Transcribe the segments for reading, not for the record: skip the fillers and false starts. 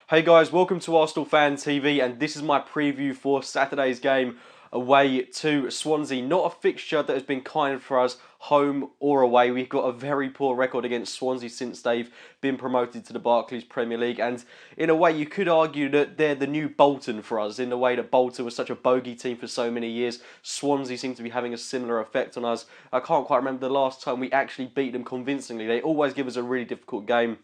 Hey guys, welcome to Arsenal Fan TV, and this is my preview for Saturday's game away to Swansea. Not a fixture that has been kind for us, home or away. We've got a very poor record against Swansea since they've been promoted to the Barclays Premier League, and in a way you could argue that they're the new Bolton for us, in the way that Bolton was such a bogey team for so many years. Swansea seem to be having a similar effect on us. I can't quite remember the last time we actually beat them convincingly. They always give us a really difficult game,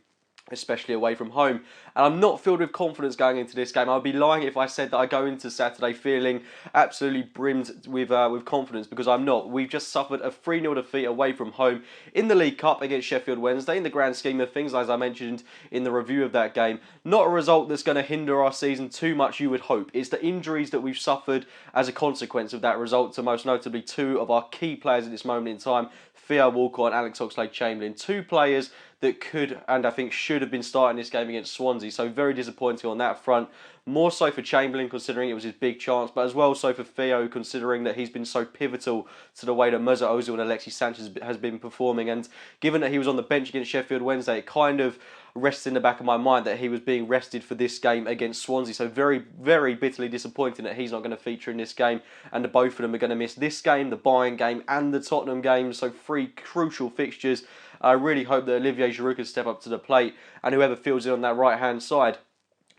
especially away from home. And I'm not filled with confidence going into this game. I'd be lying if I said that I go into Saturday feeling absolutely brimmed with confidence, because I'm not. We've just suffered a 3-0 defeat away from home in the League Cup against Sheffield Wednesday. In the grand scheme of things, as I mentioned in the review of that game, not a result that's going to hinder our season too much, you would hope. It's the injuries that we've suffered as a consequence of that result, to most notably two of our key players at this moment in time, Theo Walcott and Alex Oxlade-Chamberlain. Two players that could and I think should have been starting this game against Swansea. So very disappointing on that front. More so for Chamberlain, considering it was his big chance, but as well so for Theo, considering that he's been so pivotal to the way that Mesut Ozil and Alexis Sanchez has been performing. And given that he was on the bench against Sheffield Wednesday, it kind of rests in the back of my mind that he was being rested for this game against Swansea. So very, very bitterly disappointing that he's not going to feature in this game, and that both of them are going to miss this game, the Bayern game and the Tottenham game. So three crucial fixtures. I really hope that Olivier Giroud can step up to the plate, and whoever fills in on that right-hand side.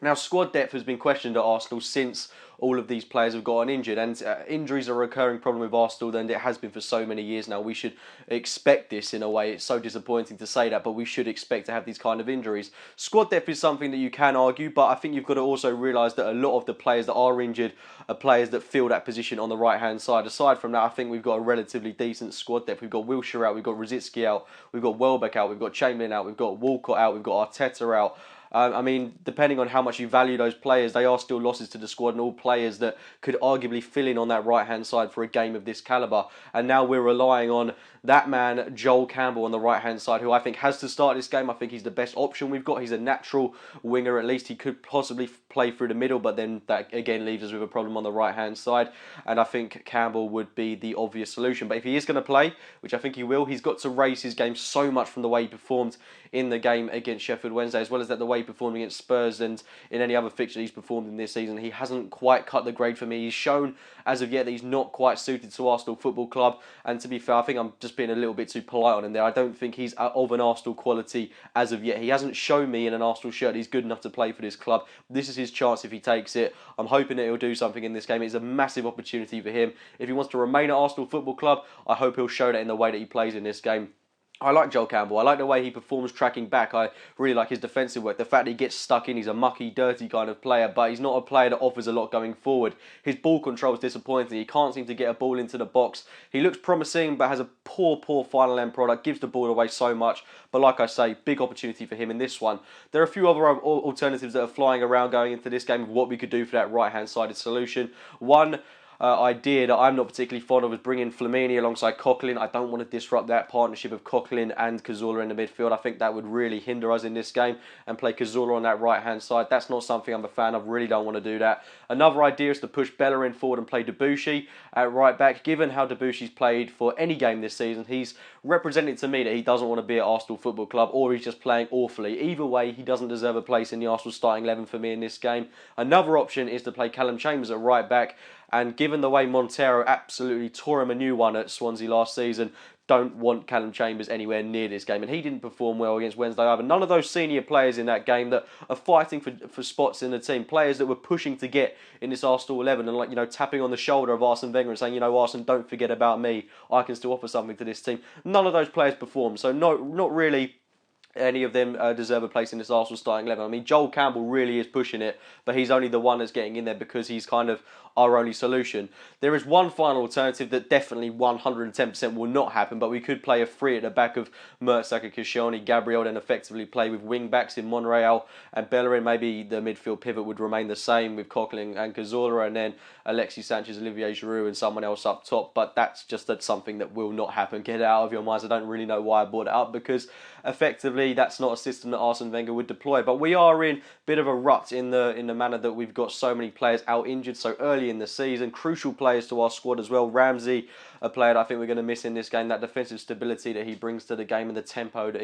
Now, squad depth has been questioned at Arsenal since all of these players have gotten injured, and injuries are a recurring problem with Arsenal, and it has been for so many years now. We should expect this in a way. It's so disappointing to say that, but we should expect to have these kind of injuries. Squad depth is something that you can argue, but I think you've got to also realise that a lot of the players that are injured are players that fill that position on the right-hand side. Aside from that, I think we've got a relatively decent squad depth. We've got Wilshere out, we've got Rosicky out, we've got Welbeck out, we've got Chamberlain out, we've got Walcott out, we've got Arteta out. I mean, depending on how much you value those players, they are still losses to the squad, and all players that could arguably fill in on that right-hand side for a game of this calibre. And now we're relying on that man, Joel Campbell, on the right-hand side, who I think has to start this game. I think he's the best option we've got. He's a natural winger, at least. He could possibly play through the middle, but then that again leaves us with a problem on the right-hand side. And I think Campbell would be the obvious solution. But if he is going to play, which I think he will, he's got to raise his game so much from the way he performed in the game against Sheffield Wednesday, as well as that the way he performed against Spurs and in any other fixture he's performed in this season. He hasn't quite cut the grade for me. He's shown as of yet that he's not quite suited to Arsenal Football Club, and to be fair, I think I'm just being a little bit too polite on him there. I don't think he's of an Arsenal quality as of yet. He hasn't shown me in an Arsenal shirt he's good enough to play for this club. This is his chance if he takes it. I'm hoping that he'll do something in this game. It's a massive opportunity for him. If he wants to remain at Arsenal Football Club, I hope he'll show that in the way that he plays in this game. I like Joel Campbell. I like the way he performs tracking back. I really like his defensive work. The fact that he gets stuck in, he's a mucky, dirty kind of player, but he's not a player that offers a lot going forward. His ball control is disappointing. He can't seem to get a ball into the box. He looks promising, but has a poor final end product, gives the ball away so much. But like I say, big opportunity for him in this one. There are a few other alternatives that are flying around going into this game of what we could do for that right-hand sided solution. One idea that I'm not particularly fond of is bringing Flamini alongside Coquelin. I don't want to disrupt that partnership of Coquelin and Cazorla in the midfield. I think that would really hinder us in this game, and play Cazorla on that right-hand side. That's not something I'm a fan of. Really don't want to do that. Another idea is to push Bellerin forward and play Debuchy at right back. Given how Debuchy's played for any game this season, he's represented to me that he doesn't want to be at Arsenal Football Club, or he's just playing awfully. Either way, he doesn't deserve a place in the Arsenal starting 11 for me in this game. Another option is to play Callum Chambers at right back. And given the way Montero absolutely tore him a new one at Swansea last season, don't want Callum Chambers anywhere near this game. And he didn't perform well against Wednesday either. None of those senior players in that game that are fighting for spots in the team, players that were pushing to get in this Arsenal 11 and, like, you know, tapping on the shoulder of Arsene Wenger and saying, you know, Arsene, don't forget about me. I can still offer something to this team. None of those players performed. So not really any of them deserve a place in this Arsenal starting 11. I mean, Joel Campbell really is pushing it, but he's only the one that's getting in there because he's kind of our only solution. There is one final alternative that definitely 110% will not happen, but we could play a three at the back of Mertesacker, Koscielny, Gabriel, then effectively play with wing-backs in Monreal and Bellerin. Maybe the midfield pivot would remain the same with Coquelin and Cazorla, and then Alexis Sanchez, Olivier Giroud and someone else up top, but that's something that will not happen. Get it out of your minds. I don't really know why I brought it up, because effectively that's not a system that Arsene Wenger would deploy. But we are in a bit of a rut in the manner that we've got so many players out injured so early early in the season. Crucial players to our squad as well. Ramsey, a player that I think we're going to miss in this game. That defensive stability that he brings to the game and the tempo that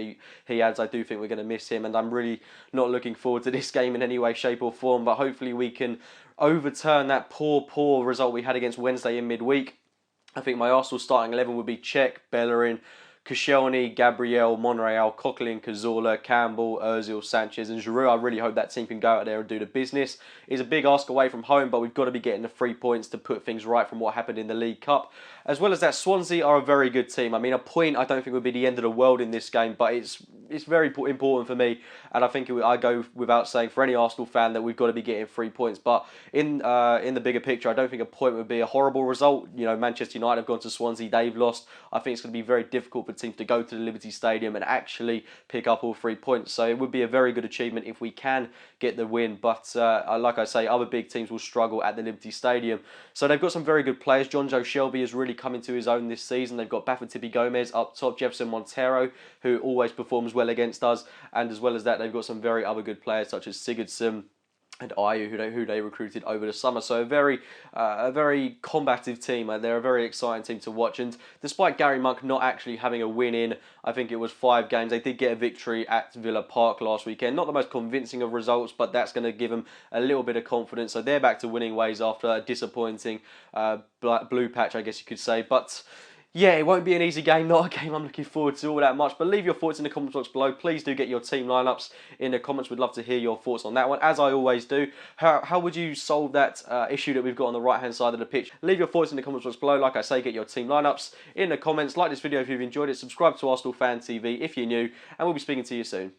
he adds, I do think we're going to miss him. And I'm really not looking forward to this game in any way, shape or form. But hopefully we can overturn that poor result we had against Wednesday in midweek. I think my Arsenal starting 11 would be Cech, Bellerin, Koscielny, Gabriel, Monreal, Coquelin, Cazorla, Campbell, Ozil, Sanchez and Giroud. I really hope that team can go out there and do the business. It's a big ask away from home, but we've got to be getting the 3 points to put things right from what happened in the League Cup. As well as that, Swansea are a very good team. I mean, a point I don't think would be the end of the world in this game, but it's very important for me, and I think I go without saying for any Arsenal fan that we've got to be getting 3 points. But in the bigger picture, I don't think a point would be a horrible result. You know, Manchester United have gone to Swansea, they've lost. I think it's going to be very difficult for teams to go to the Liberty Stadium and actually pick up all 3 points. So it would be a very good achievement if we can get the win. But like I say, other big teams will struggle at the Liberty Stadium. So they've got some very good players. John Joe Shelby has really come into his own this season. They've got Bafetipi Gomez up top, Jefferson Montero, who always performs well against us. And as well as that, they've got some very other good players such as Sigurdsson and Ayew, who they recruited over the summer. So a very combative team. They're a very exciting team to watch. And despite Gary Monk not actually having a win in, I think it was 5 games, they did get a victory at Villa Park last weekend. Not the most convincing of results, but that's going to give them a little bit of confidence. So they're back to winning ways after a disappointing blue patch, I guess you could say. But yeah, it won't be an easy game, not a game I'm looking forward to all that much. But leave your thoughts in the comments box below. Please do get your team lineups in the comments. We'd love to hear your thoughts on that one, as I always do. How would you solve that issue that we've got on the right-hand side of the pitch? Leave your thoughts in the comments box below. Like I say, get your team lineups in the comments. Like this video if you've enjoyed it. Subscribe to Arsenal Fan TV if you're new. And we'll be speaking to you soon.